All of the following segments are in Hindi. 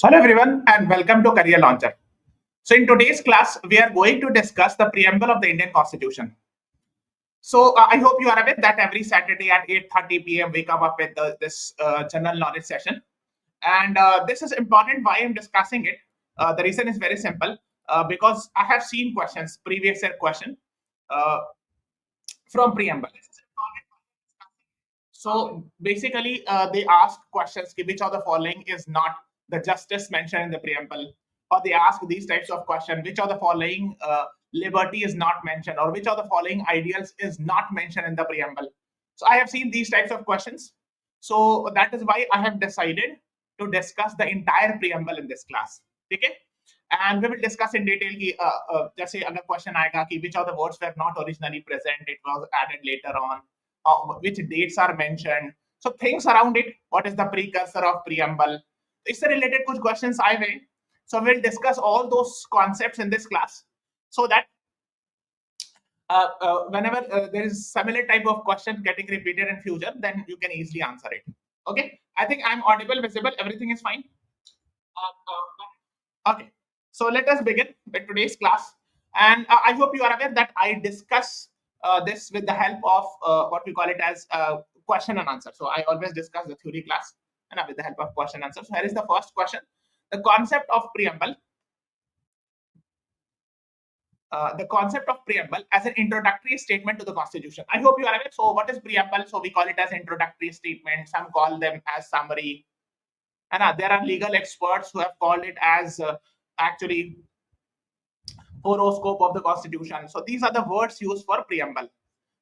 Hello everyone and welcome to Career Launcher. So in today's class, we are going to discuss the preamble of the Indian Constitution. So I hope you are aware that every Saturday at 8:30 p.m. we come up with this general knowledge session. And this is important why I'm discussing it. The reason is very simple because I have seen questions, previous year question uh, from preamble. So basically, they ask questions which of the following is not the justice mentioned in the preamble, or they ask these types of questions: which of the following liberty is not mentioned, or which of the following ideals is not mentioned in the preamble. So I have seen these types of questions. So that is why I have decided to discuss the entire preamble in this class. Okay, and we will discuss in detail. कि, जैसे अगर question आएगा कि which of the words were not originally present, it was added later on which dates are mentioned. So things around it, what is the precursor of preamble? इससे related कुछ questions आए हुए. So we'll discuss all those concepts in this class so that whenever there is similar type of question getting repeated in future, then you can easily answer it. Okay, I think I'm audible, visible, everything is fine. Okay, so let us begin with today's class. And I hope you are aware that I discuss this with the help of what we call it as question and answer. So I always discuss the theory class and with the help of question and answer. So here is the first question. The concept of preamble. The concept of preamble as an introductory statement to the Constitution. I hope you are aware. So what is preamble? So we call it as introductory statement. Some call them as summary. And there are legal experts who have called it as actually horoscope of the Constitution. So these are the words used for preamble.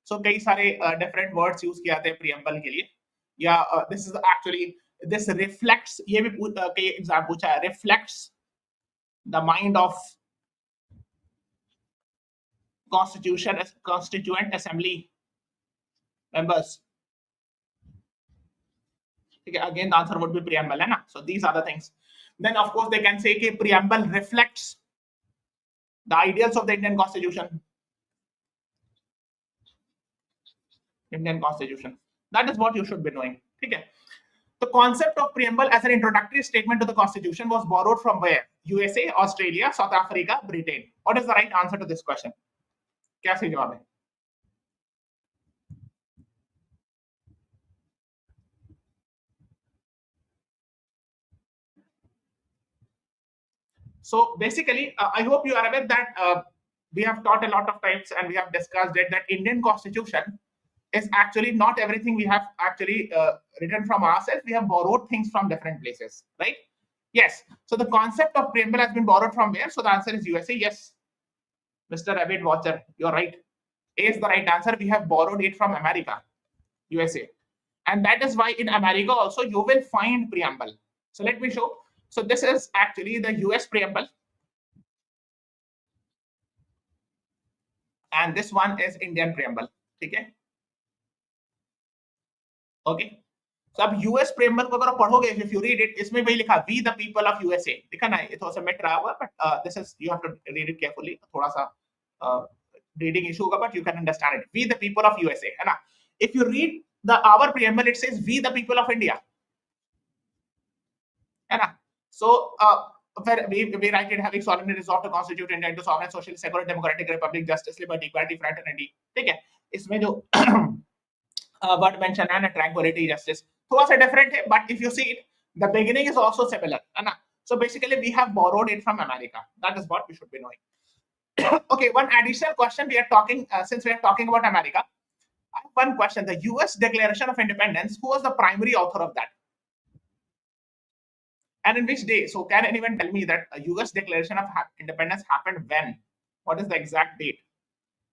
So कई सारे different words use किए जाते हैं preamble के लिए. Yeah, this is actually this reflects. ये भी कई exam पूछा है. Reflects the mind of constituent assembly members. Okay, again the answer would be preamble, है ना? So these are the things. Then of course they can say कि preamble reflects the ideals of the Indian Constitution. Indian Constitution. That is what you should be knowing. Okay. The concept of preamble as an introductory statement to the Constitution was borrowed from where? USA, Australia, South Africa, Britain. What is the right answer to this question? क्या सही जवाब है? So basically, I hope you are aware that we have taught a lot of times and we have discussed it that Indian Constitution is actually not everything we have actually written from ourselves. We have borrowed things from different places, right? Yes. So the concept of preamble has been borrowed from where? So the answer is USA. Yes, Mr. Avid Watcher, you're right. A is the right answer. We have borrowed it from America, USA, and that is why in America also you will find preamble. So let me show. So this is actually the US preamble, and this one is Indian preamble. Okay. Okay. So अब US preamble को अगर पढ़ोगे, if you read it, इसमें वही लिखा we the people of USA लिखा ना, ये थोड़ा सा मिट रहा हुआ, but this is you have to read it carefully. थोड़ा सा reading issue होगा, but you can understand it. We the people of USA, है ना? If you read our preamble, it says we the people of India, है ना? So we write it having solemnly resolved to constitute India into sovereign, social, secular, democratic republic, justice, liberty, equality, fraternity. ठीक है? इसमें जो word mention है ना, tranquility, justice, थोड़ा सा different है, but if you see it, the beginning is also similar, है ना? So basically, we have borrowed it from America. That is what we should be knowing. Okay, one additional question. We are talking since we are talking about America. I have one question. The U.S. Declaration of Independence. Who was the primary author of that? And in which day? So can anyone tell me that a U.S. Declaration of Independence happened when? What is the exact date?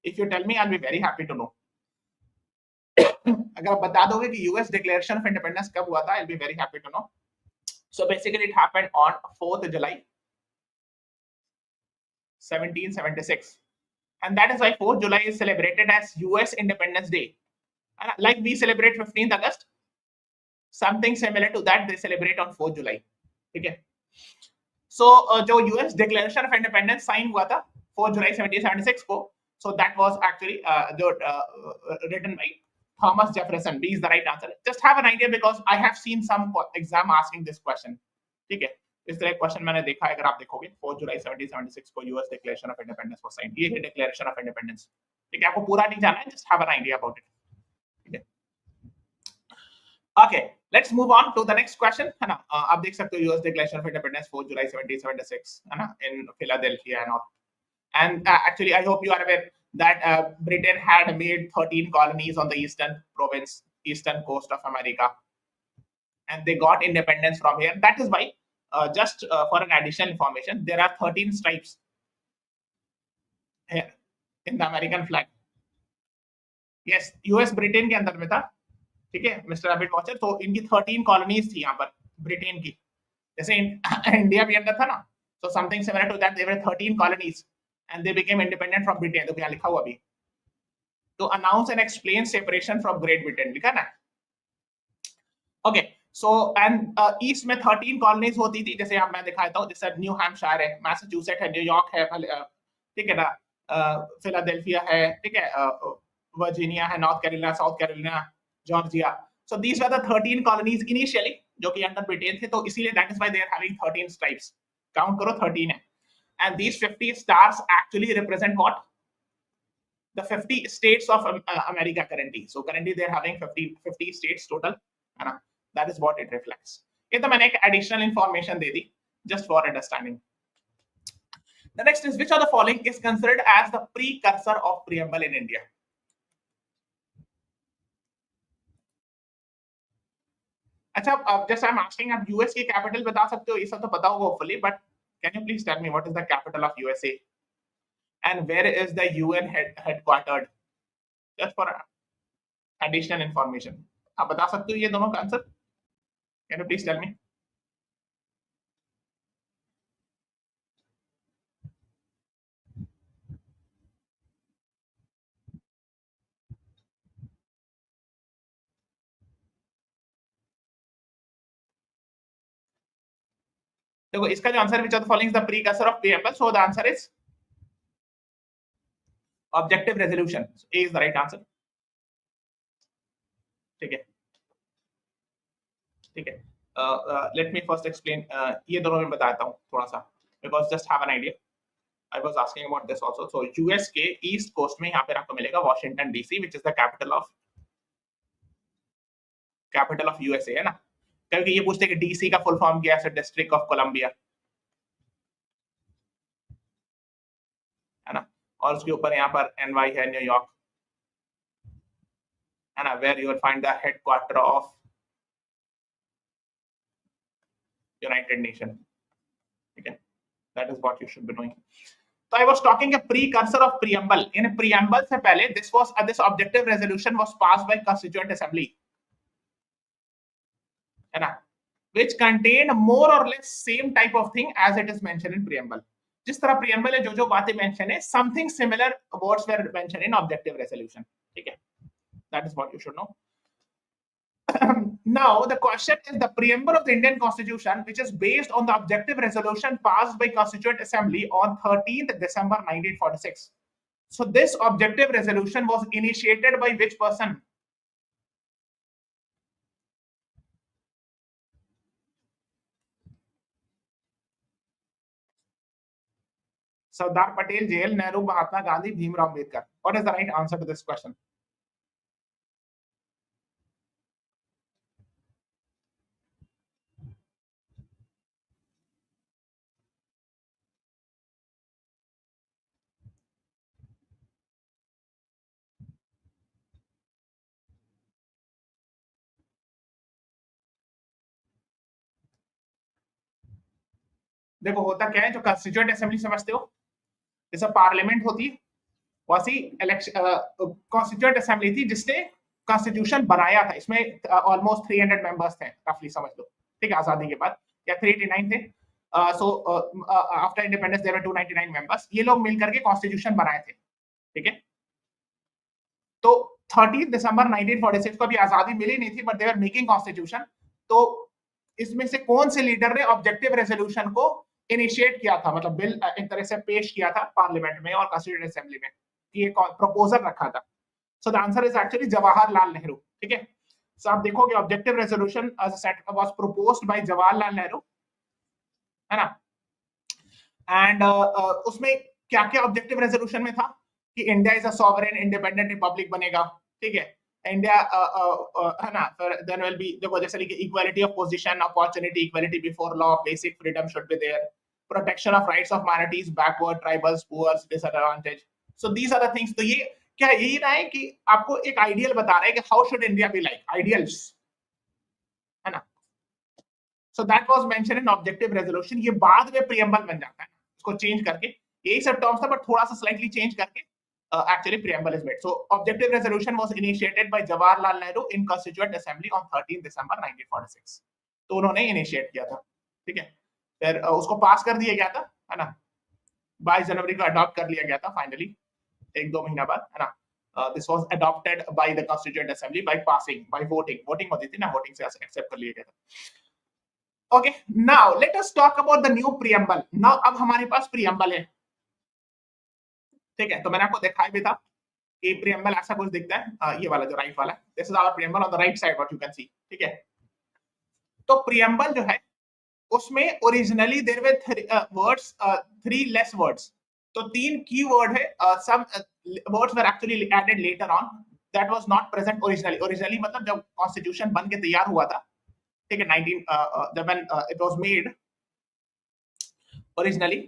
If you tell me, I'll be very happy to know. अगर आप बता दोगे कि US Declaration of Independence कब हुआ था, I'll be very happy to know. So basically, it happened on 4th July, 1776, and that is why 4th July is celebrated as US Independence Day. And like we celebrate 15th August, something similar to that they celebrate on 4th July. Okay. So जो US Declaration of Independence sign हुआ था 4th July 1776 को, so that was actually written by Thomas Jefferson. B is the right answer. Just have an idea because I have seen some exam asking this question. Okay. इस तरह क्वेश्चन मैंने देखा है, अगर आप देखोगे 4 जुलाई 1776 को US declaration of independence was signed. ये है डिक्लेरेशन ऑफ इंडिपेंडेंस। ठीक है, आपको पूरा नहीं जाना है, just have an idea about it. ठीक है, okay, let's move on to the next question, है ना। आप देख सकते हो US declaration of independence 4 July 1776, है ना, in Philadelphia and all. And actually, I hope you are aware that Britain had made 13 colonies on the eastern coast of America, and they got independence from here. That is why, just for an additional information, there are 13 stripes here in the American flag. Yes, US Britain के अंदर में था, ठीक है मिस्टर रैबिट वॉचर। तो इनकी 13 कॉलोनीज थी यहाँ पर ब्रिटेन की, जैसे इंडिया भी अंदर था ना। So something similar to that, there were 13 colonies and they became independent from Britain. तो क्या लिखा हुआ अभी, तो announce and explain separation from Great Britain लिखा ना। ओके, सो एंड ईस्ट में 13 कॉलोनीज होती थी, जैसे आप मैं दिखाता हूँ, जैसे न्यू हैम्पशायर है, मैसाचुसेट्स है, न्यूयॉर्क है, ठीक है ना, फिलाडेल्फिया है, ठीक है, वर्जीनिया है, North Carolina, South Carolina, Georgia. So these were the 13 colonies initially जो कि अंडर ब्रिटेन थे, तो इसीलिए that is why they are having 13 stripes. Count करो 13 है। And these 50 stars actually represent what? The 50 states of America currently. So currently they're having 50 states total. That is what it reflects. ये तो मैंने एक additional information they the just for understanding. The next is, which of the following is considered as the precursor of preamble in India? अच्छा, just I'm asking, आप US की capital बता सकते हो? ये सब तो पता होगा hopefully, but can you please tell me what is the capital of USA? And where is the UN headquartered? Just for additional information. आप बता सकते हो ये दोनों का answer? Can you please tell me? देखो इसका जो answer, which of the following is the precursor of preamble? So the answer is objective resolution. So A is the right answer. ठीक है, ठीक है। Let me first explain. ये दोनों मैं बताता हूँ थोड़ा सा, because just have an idea. I was asking about this also. So US के ईस्ट कोस्ट में यहाँ पे आपको मिलेगा Washington DC, which is the capital of USA, है ना। क्योंकि ये पूछते हैं कि डीसी का फुल फॉर्म क्या है, डिस्ट्रिक्ट ऑफ कोलंबिया, है ना। और उसके ऊपर यहाँ पर NY है, न्यूयॉर्क, है ना, where you will find the headquarter of United Nation. ठीक है, that is what you should be knowing. So I was talking a precursor of preamble. In preamble से पहले this objective resolution was passed by Constituent Assembly, है ना, which contained more or less same type of thing as it is mentioned in preamble. जिस तरह preamble है, जो बातें mention है, something similar words were mentioned in objective resolution. ठीक है, that is what you should know. Now the question is, the preamble of the Indian Constitution, which is based on the objective resolution passed by Constituent Assembly on 13th December 1946. So this objective resolution was initiated by which person? Sardar Patel, JL Nehru, Mahatma Gandhi, Bhimrao Ambedkar. What is the right answer to this question? देखो होता क्या है, जो कंस्टिट्यूएंट असेंबली समझते हो, जैसे पार्लियामेंट होती है, वैसी इलेक्शन कॉन्स्टिट्यूएंट असेंबली थी जिसने कॉन्स्टिट्यूशन बनाया था। इसमें ऑलमोस्ट 300 मेंबर्स थे रफली, समझ लो, ठीक है, आजादी के बाद, या 389 थे। So after independence there were 299 members. ये लोग मिलकर के कॉन्स्टिट्यूशन बनाए थे, ठीक है। तो 30 दिसंबर 1946 को भी आजादी मिली नहीं थी, but they were making constitution. तो इसमें से कौन से लीडर ने ऑब्जेक्टिव रेजोल्यूशन को इनिशिएट किया था, मतलब बिल एक तरह से पेश किया था पार्लियामेंट में और कॉन्स्टिट्यूएंट असेंबली में, कि ये प्रपोजल रखा था? So the answer is actually Jawaharlal Nehru, ठीक है। सो आप देखोगे objective resolution was proposed by Jawaharlal Nehru है ना। एंड उसमें क्या क्या ऑब्जेक्टिव रेजोल्यूशन में था कि India is a sovereign independent Republic बनेगा, ठीक है। इंडिया है ना, देन विल बी, देखो जैसे कि equality of position, opportunity, equality before law, basic freedom should be there, protection of rights of minorities, backward, tribals, poors, disadvantage. So these are the things. तो ये क्या यही रहा है कि आपको एक आइडियल बता रहा है कि how should India be like, ideals, है ना। So that was mention in objective resolution. ये बाद में प्रीएम्बल बन जाता है, उसको चेंज करके, यही सब टर्म्स था बट थोड़ा सा स्लाइटली चेंज करके actually preamble is made. So objective resolution was initiated by Jawaharlal Nehru in Constituent Assembly on 13 December 1946. तो उन्होंने इनिशिएट किया था, ठीक है। फिर उसको पास कर दिया गया था, है ना, 22 जनवरी को अडॉप्ट कर लिया गया था फाइनली, एक दो महीना बाद, है ना। This was adopted by the constituent assembly by passing, by voting, voting होती थी ना, वोटिंग से एक्सेप्ट कर लिया गया था। Okay, now let us talk about the new preamble. Now अब हमारे पास प्रीएम्बल है, ठीक है। तो मैंने आपको दिखाया भी था कि प्रीएम्बल ऐसा कुछ दिखता है, ये वाला जो राइट वाला, this is our preamble on the right side, what you can see, ठीक है। तो प्रीएम्बल जो है उसमें originally there were words, 3 less words, तो 3 की वर्ड है, some words were actually added later on, that was not present originally. Originally मतलब जब कॉन्स्टिट्यूशन बन के तैयार हुआ था, ठीक है, 19 जब it was made originally,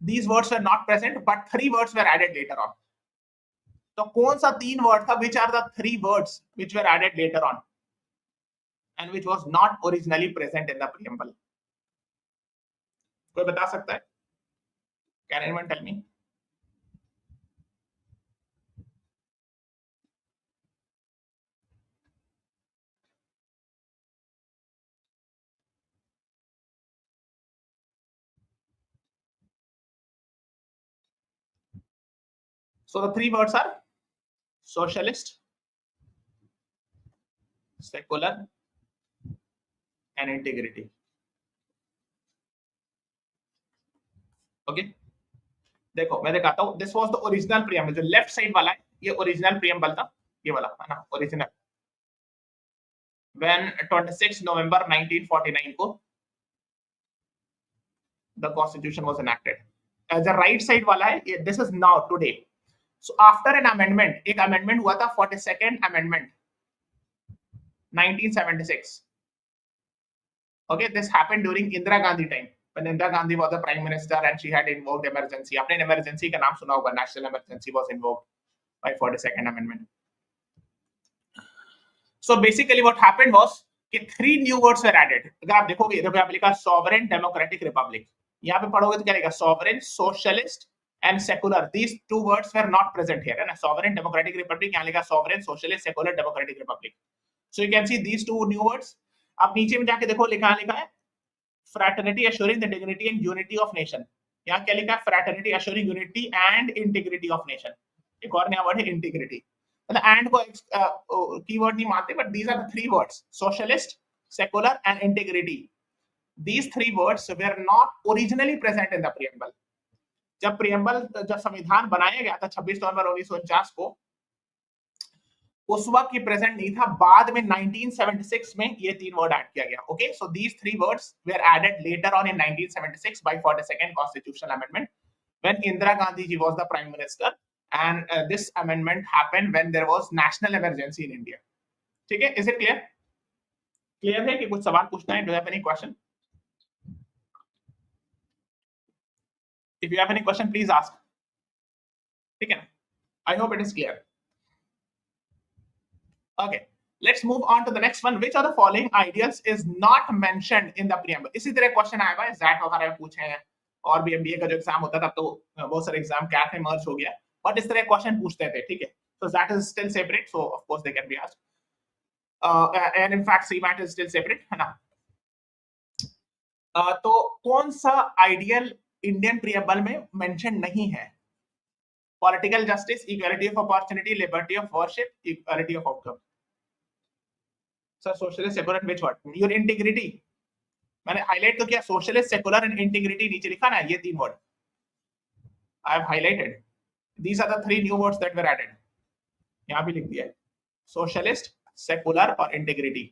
these words were not present but 3 words were added later on. तो कौन सा 3 वर्ड था, which are the 3 words which were added later on and which was not originally present in the preamble? कोई बता सकता है? Can anyone tell me? So the 3 words are socialist, secular and integrity. Okay, देखो मैं दिखाता हूँ, this was the original preamble, जो लेफ्ट साइड वाला है ये ओरिजिनल प्रीएम्बल था, ये वाला है ना ओरिजिनल, when 26 November 1949 को the constitution was enacted. The right side वाला है, this is now today. So after an amendment, एक amendment हुआ था 42nd amendment 1976. Okay, this happened during Indira Gandhi time, when Indira Gandhi was the prime minister and she had invoked emergency. आपने emergency का नाम सुना होगा, national emergency was invoked by 42nd amendment. So basically what happened was कि 3 new words were added. अगर आप देखोगे, देखो यहाँ पे लिखा sovereign democratic republic, यहाँ पे पढ़ोगे तो क्या लिखा, sovereign, socialist and secular. These 2 words were not present here, है ना, sovereign democratic republic, यहाँ लिखा sovereign, socialist, secular, democratic republic. So you can see these 2 new words. आप नीचे में जाके देखो, लिखा है fraternity assuring the dignity and unity of nation. यहाँ क्या लिखा है, fraternity assuring unity and integrity of nation. एक और नया वर्ड है integrity, मतलब and को कीवर्ड नहीं मानते, but these are the 3 words, socialist, secular and integrity. These 3 words were not originally present in the preamble. जब संविधान बनाया गया था 26 नवंबर 1949 को, उस वक्त ये प्रेजेंट नहीं था, बाद में 1976 में ये 3 वर्ड ऐड किया गया. Okay, so these 3 words were added later on in 1976 by 42nd constitutional amendment when Indira Gandhi ji was the prime minister, and this amendment happened when there was national emergency in India. ठीक है, इज इट क्लियर? क्लियर है कि कुछ सवाल पूछना है? Do you have any question? If you have any question, please ask. ठीक है ना? I hope it is clear. Okay, let's move on to the next one. Which of the following ideals is not mentioned in the preamble? इसी तरह क्वेश्चन आया है, ज़ैट वगैरह पूछे हैं, और भी एमबीए का जो एग्जाम होता था तो बहुत सारे एग्जाम कैट में मर्ज हो गया, बट इस तरह क्वेश्चन पूछते थे. ठीक है, so that is still separate, so of course they can be asked, and in fact CMAT is still separate, है ना. तो कौन सा आइडियल इंडियन प्रीएम्बल में मेंशन नहीं है? Political justice, equality of opportunity, liberty of worship, equality of outcome. Sir socialist, secular, which word? Your integrity मैंने हाईलाइट तो किया, सोशलिस्ट, सेकुलर एंड इंटीग्रिटी नीचे लिखा ना, ये 3 word I have highlighted. These are the 3 new words that were added. यहां भी लिख दिया है, सोशलिस्ट, सेकुलर और इंटीग्रिटी.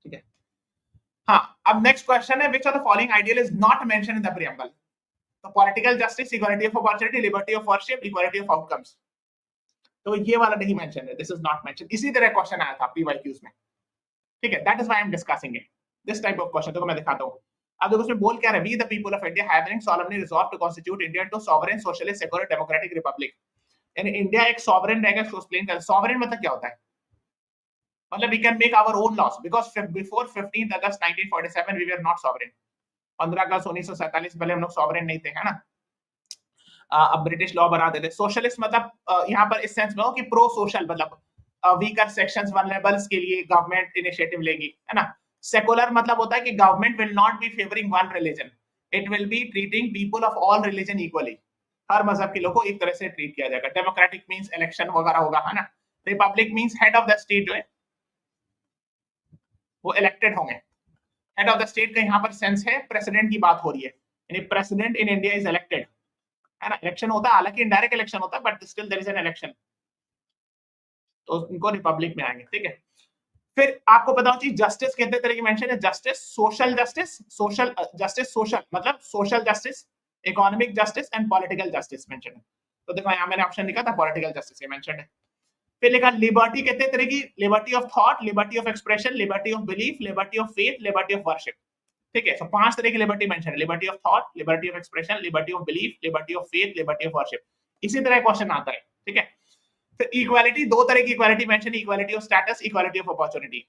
ठीक है, हाँ, अब नेक्स्ट क्वेश्चन है which of the following ideal is not mention in the preamble. तो political justice, equality of opportunity, liberty of worship, equality of outcomes, तो ये वाला नहीं मेंशन है, दिस इज नॉट मेंशन। इसी तरह क्वेश्चन आया था पीवाईक्यूज में, ठीक है, that is why I am discussing it, this type of question. देखो मैं दिखाता हूँ। अब देखो उसमें बोल क्या रहा है, we the people of India having solemnly resolved to constitute India into sovereign socialist secular democratic republic। यानी इंडिया एक सॉवरेन रहेगा, इसको एक्सप्लेन कर। सॉवरेन मतलब क्या होता है, मतलब we can make our own laws, because before 15 August 1947 we were not sovereign. 15 अगस्त 1947 पहले हम लोग सॉवरेन नहीं थे, है ना। अब ब्रिटिश लॉ बनाते थे। सोशलिस्ट मतलब यहाँ पर इस सेंस में हो कि प्रो सोशल, मतलब वीकर सेक्शंस वल्नरेबल्स के लिए गवर्नमेंट इनिशिएटिव लेगी, है ना। सेकुलर मतलब होता है कि government will not be favouring one religion, it will be treating people of all religion equally. हर मजहब के लोगों को एक तरह से ट्रीट किया जाएगा। डेमोक्रेटिक मींस इलेक्शन वगैरह होगा, है ना। Republic means head of the state जो है वो इलेक्टेड होंगे। हेड ऑफ द स्टेट का यहाँ पर सेंस है, प्रेसिडेंट की बात हो रही है, यानी president in India is elected, है ना। इलेक्शन होता है, हालांकि इनडायरेक्ट इलेक्शन होता है, but still there is an election, तो उनको रिपब्लिक में आएंगे, ठीक है। फिर आपको पता होना चाहिए जस्टिस कितने तरह की मेंशन है। Justice, social justice, social justice, social मतलब social justice, economic justice and political justice mention है। तो देखो यहाँ मैंने ऑप्शन लिखा था पॉलिटिकल जस्टिस ये मेंशन है। फिर लिखा लिबर्टी कितने तरह की, liberty of thought, liberty of expression, liberty of belief, liberty of faith, liberty of worship, ठीक है। तो 5 तरह की लिबर्टी मेंशन है, liberty of thought, liberty of expression, liberty of belief, liberty of faith, liberty of worship. इसी तरह क्वेश्चन आता है, ठीक है। फिर इक्वालिटी, 2 तरह की इक्वालिटी मेंशन है, equality of status, equality of opportunity,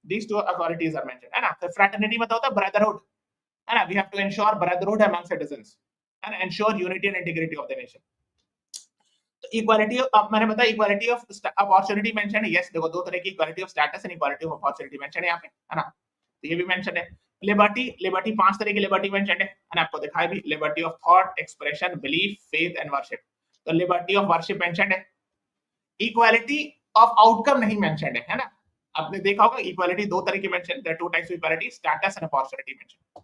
these two equalities are mentioned, है ना। फिर फ्रेटर्निटी मतलब होता है ब्रदरहुड, है ना, we have to ensure brotherhood among citizens and ensure unity and integrity of the nation। तो इक्वालिटी, अब मैंने बताया इक्वालिटी ऑफ अपॉर्चुनिटी मेंशन है, यस। देखो 2 तरह की equality of status and equality of opportunity mention है यहाँ पे, है ना। तो ये भी मेंशन है। लिबर्टी, लिबर्टी 5 तरह की लिबर्टी मेंशन है ना, आपको दिखाया भी, liberty of thought, expression, belief, faith and worship. तो लिबर्टी ऑफ वर्शिप मेंशन है। इक्वालिटी ऑफ आउटकम नहीं मेंशन है ना। आपने देखा होगा इक्वालिटी 2 तरह की mention, there 2 types of equality, status and opportunity mention.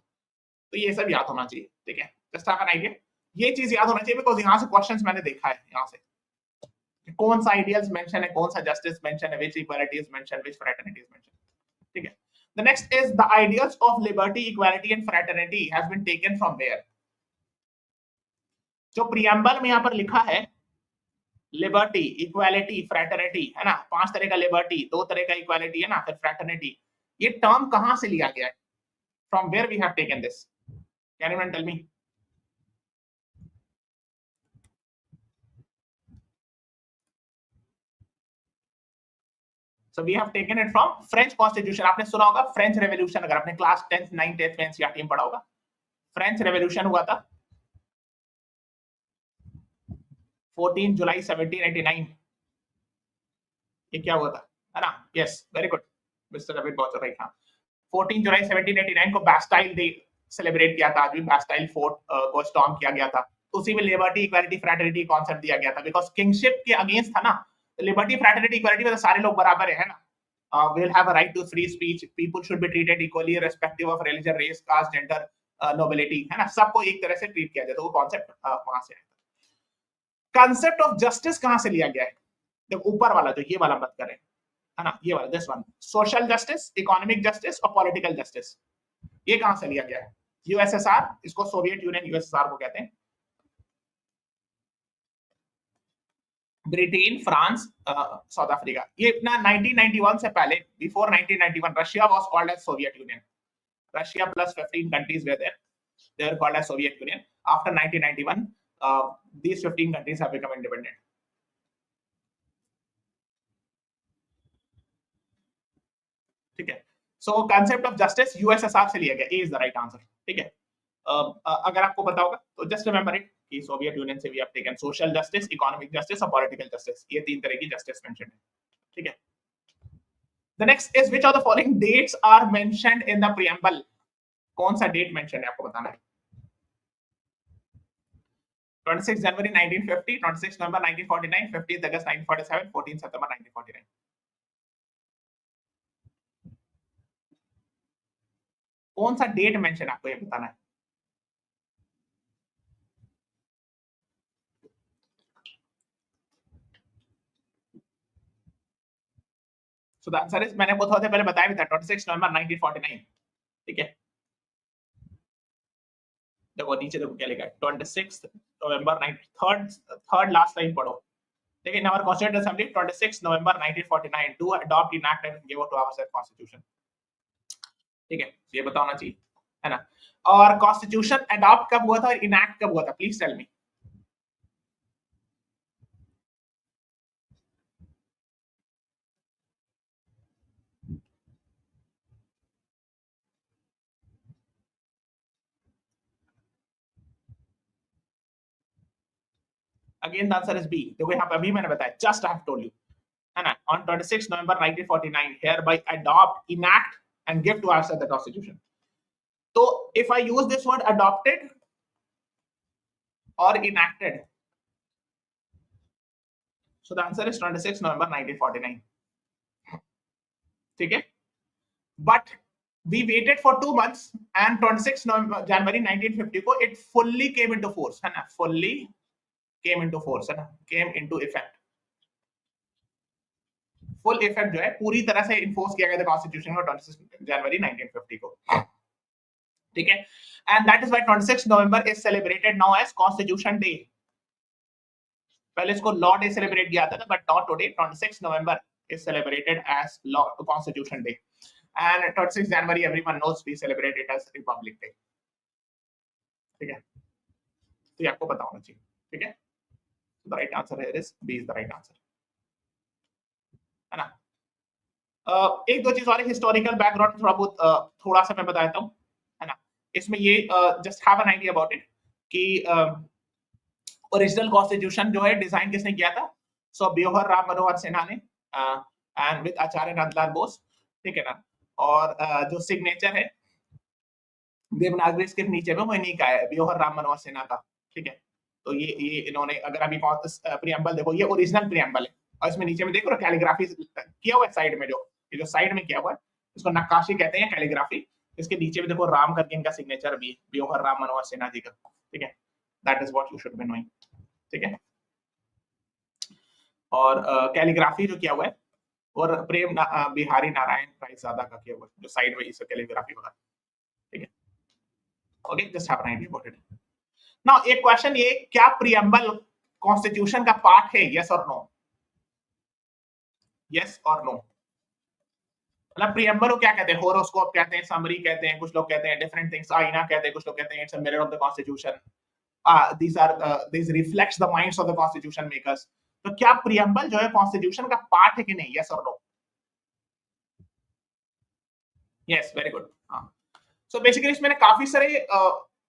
तो ये सब याद होना चाहिए, ठीक है, जस्ट हैव एन आइडिया। ये चीज याद होना चाहिए बिकॉज़ यहां से क्वेश्चंस मैंने देखा है, यहां से कौन सा आइडियल्स मेंशन है, कौन सा जस्टिस मेंशन है, which equality is mention, which fraternity is mention, ठीक है। The next is the ideals of liberty, equality and fraternity has been taken from where. जो प्रीएम्बल में यहां पर लिखा है लिबर्टी, इक्वालिटी, फ्रेटर्निटी, है ना, 5 तरह का लिबर्टी, 2 तरह का इक्वालिटी, है ना, फिर फ्रेटर्निटी, ये टर्म कहां से लिया गया है, from where we have taken this, can you tell me. So we have taken it from French Constitution। आपने सुना होगा फ्रेंच रेवोल्यूशन, अगर आपने क्लास 10th 9th 10th में एनसीईआरटी में पढ़ा होगा, फ्रेंच रेवोल्यूशन हुआ था 14 जुलाई 1789। ये क्या हुआ था, है ना, yes, very good mister Ravindra, बहुत राइट। हाँ, 14 जुलाई 1789 को बैस्टाइल डे सेलिब्रेट किया था, आज भी बैस्टाइल फोर्ट को स्टॉर्म किया गया था। उसी में लिबर्टी, इक्वालिटी, फ्रेटर्निटी कॉन्सेप्ट दिया गया था, बिकॉज किंगशिप के अगेंस्ट था ना। लिबर्टी, फ्रेटर्निटी, इक्वालिटी में तो सारे लोग बराबर है ना। Will have a right to free speech, people should be treated equally irrespective of religion, race, caste, gender, nobility, है ना, सबको एक तरह से ट्रीट किया जाता है। वो कॉन्सेप्ट वहां से आया। कॉन्सेप्ट ऑफ जस्टिस कहां से लिया गया है, देखो ऊपर वाला जो ये वाला मत करें, है ना, ये वाला this one, social justice, economic justice और पॉलिटिकल जस्टिस, ये कहां से लिया गया है। यूएसएसआर, इसको सोवियत यूनियन यूएसएसआर को कहते हैं, ब्रिटेन, फ्रांस, साउथ अफ्रीका। ये अपना 1991 से पहले, before 1991 Russia was called as Soviet Union. Russia plus 15 countries were there. They were called as Soviet Union. After 1991, these 15 countries have become independent. ठीक है। So concept of justice USSR से लिया गया, A is the right answer, ठीक है। अगर आपको पता होगा तो just remember it कि सोवियत यूनियन से भी आप taken social justice, economic justice और पॉलिटिकल जस्टिस, ये 3 तरह की जस्टिस मेंशन है, ठीक है। The next is which of the following dates are mentioned in the preamble। कौन सा डेट मेंशन है आपको बताना है। 26 जनवरी 1950, 26 नवंबर 1949, 15 अगस्त 1947, 14 सितंबर 1949। कौन सा डेट मेंशन आपको ये बताना है। So the answer is, मैंने बहुत पहले बताया भी था, 26 नवंबर 1949। ठीक है, देखो नीचे देखो क्या लिखा है, 26 नवंबर 3rd लास्ट लाइन पढ़ो। ठीक है, in our constituent assembly 26 November 1949 to adopt enact and give to our constitution. ठीक है, ये बताना चाहिए, है ना। और कॉन्स्टिट्यूशन अडॉप्ट कब हुआ था और इनैक्ट कब हुआ था, please tell me. Again the answer is B. देखो यहाँ पे अभी मैंने बताया, just I have told you, है ना, on 26 November 1949 hereby adopt, enact and give to ourselves the constitution. So if I use this word adopted or enacted, so the answer is 26 November 1949. ठीक है, but we waited for 2 months and 26 January 1950 को it fully came into force, है ना, fully came into force, है ना, came into effect, full effect जो है पूरी तरह से इन्फोर्स किया गया था कॉन्स्टिट्यूशन को 26 जनवरी 1950 को। ठीक है, and that is why 26 November is celebrated now as constitution day. पहले इसको लॉ डे सेलिब्रेट किया था, but not today. 26 November is celebrated as law constitution day, and 26 January everyone knows we celebrate it as Republic Day. ठीक है, तो ये आपको पता होना चाहिए। ठीक है, the right answer here is B is the right answer, है ना। एक दो चीज और हिस्टोरिकल बैकग्राउंड थोड़ा सा मैं बताता हूँ, है ना। इसमें ये just have an idea about it कि ओरिजिनल कॉन्स्टिट्यूशन जो है डिजाइन किसने किया था, सो ब्योहर राम मनोहर सिन्हा ने एंड विद आचार्य नंदलाल बोस। ठीक है ना, और जो सिग्नेचर है देवनागरी स्क्रिप्ट नीचे में वो इन्हीं का है, ब्योहर राम मनोहर सिन्हा का। ठीक है, तो ये इन्होंने, अगर अभी प्रीएम्बल देखो, ये ओरिजिनल प्रीएम्बल है, और इसमें नीचे में देखो कैलीग्राफी किया हुआ है साइड में, जो साइड में किया हुआ है इसको नक्काशी कहते हैं, कैलीग्राफी। इसके नीचे में देखो राम करके इनका सिग्नेचर भी है, ब्योहर राम मनोहर सिन्हा जी का। ठीक है, that is what you should be knowing. ठीक है, और कैलीग्राफी जो किया हुआ है और प्रेम बिहारी नारायण प्राइज ज्यादा का किया हुआ है, जो साइड में इस कैलीग्राफी होगा। ठीक है, okay, just have an idea about it. Now एक क्वेश्चन, ये क्या प्रीएम्बल कॉन्स्टिट्यूशन का पार्ट है, यस और नो? यस और नो? मतलब प्रीएम्बल को क्या कहते हैं? होरोस्कोप कहते हैं, समरी कहते हैं, कुछ लोग कहते हैं डिफरेंट थिंग्स, आईना कहते हैं, कुछ लोग कहते हैं it's a mirror of the constitution, these reflects the minds of the constitution makers. तो क्या प्रीएम्बल जो है कॉन्स्टिट्यूशन का पार्ट है कि नहीं, यस और नो? Yes, very good. हाँ, सो बेसिकली इसमें काफी सारे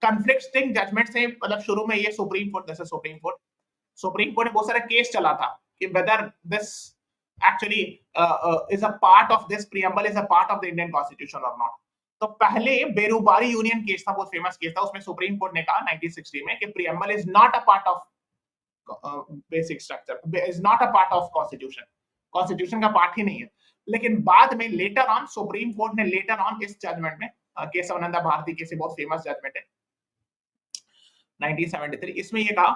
कन्फ्लिक्टिंग जजमेंट्स हैं। मतलब शुरू में ये सुप्रीम कोर्ट, जैसे सुप्रीम कोर्ट ने बहुत सारा केस चला था कि whether this actually is a part of this preamble, is a part of the Indian constitution or not. तो पहले बेरूबारी यूनियन केस था, बहुत फेमस केस था, उसमें सुप्रीम कोर्ट ने कहा 1960 में कि preamble is not a part of basic structure, is not a part of constitution, constitution का पार्ट ही नहीं है। लेकिन बाद में लेटर ऑन सुप्रीम कोर्ट ने लेटर ऑन इस जजमेंट में, केशवानंदा भारती केस बहुत फेमस जजमेंट है 1973, इसमें ये कहा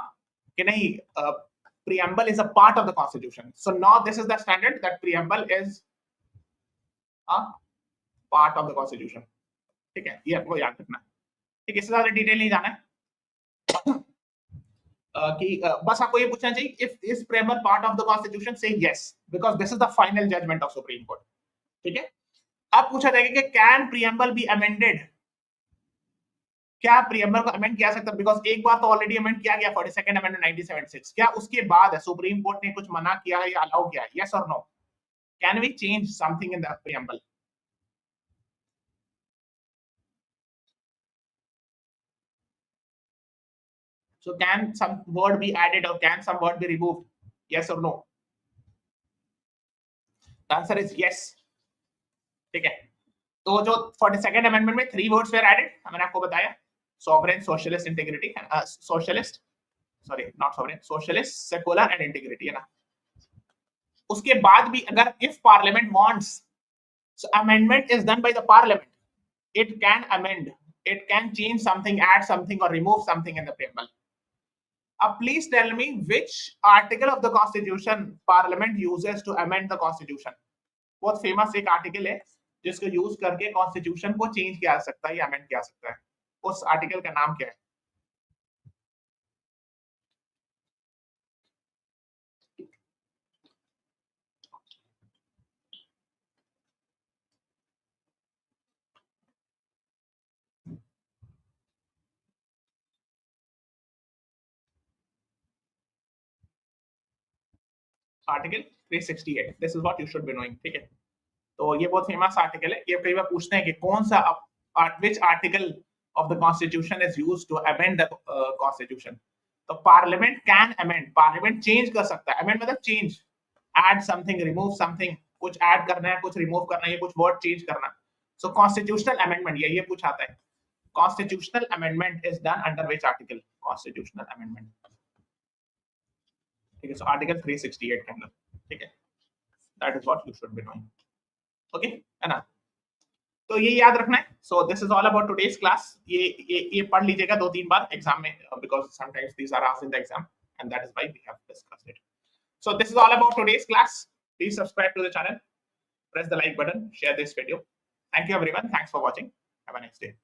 कि नहीं, preamble is a part of the constitution. So now this is the standard that preamble is a part of the constitution. ठीक है, ये आपको याद रखना है। ठीक है, इससे ज्यादा डिटेल नहीं जाना है कि बस आपको ये पूछना चाहिए if is preamble part of the constitution, say yes because this is the final judgment of Supreme Court. ठीक है, अब पूछा जाएगा कि can preamble be amended, क्या प्रीएम्बल को अमेंड किया सकता है? बिकॉज एक बार तो ऑलरेडी अमेंड किया गया 42nd अमेंडमेंट 1976, क्या उसके बाद सुप्रीम कोर्ट ने कुछ मना किया है या अलाउ किया है, यस और no? Can we change something in the preamble? So can some word be added और can some word be removed, yes और no? The answer is yes. ठीक है, तो जो 42nd अमेंडमेंट में 3 वर्ड्स वेर एडेड, मैंने आपको बताया, sovereign, socialist, integrity, socialist, sorry not sovereign, socialist, secular and integrity, है ना। उसके बाद भी अगर if parliament wants, so amendment is done by the parliament, it can amend, it can change something, add something or remove something in the preamble. Please tell me which article of the constitution parliament uses to amend the constitution. बहुत फेमस एक आर्टिकल है जिसको यूज करके कॉन्स्टिट्यूशन को चेंज किया जा सकता है या अमेंड किया जा सकता है। उस आर्टिकल का नाम क्या है? Article 368, this is what you should be knowing. ठीक है, तो ये बहुत फेमस आर्टिकल है। ये कई बार पूछते हैं कि कौन सा which article of the constitution is used to amend the constitution. तो parliament can amend, parliament change कर सकता है। अमेंड मतलब change, add something, remove something, कुछ ऐड करना है, कुछ रिमूव करना है, कुछ वर्ड चेंज करना। सो कॉन्स्टिट्यूशनल अमेंडमेंट ये पूछा आता है, constitutional amendment is done under which article? Constitutional amendment. ठीक है, सो आर्टिकल 368 के अंदर। ठीक है, that is what you should be knowing. Okay, है ना? तो ये याद रखना है। So this is all about today's class. ये पढ़ लीजिएगा 2-3 बार एग्जाम में, because sometimes these are asked in the exam and that is why we have discussed it. So this is all about today's class. Please subscribe to the channel, press the like button, share this video. Thank you everyone, thanks for watching, have a nice day.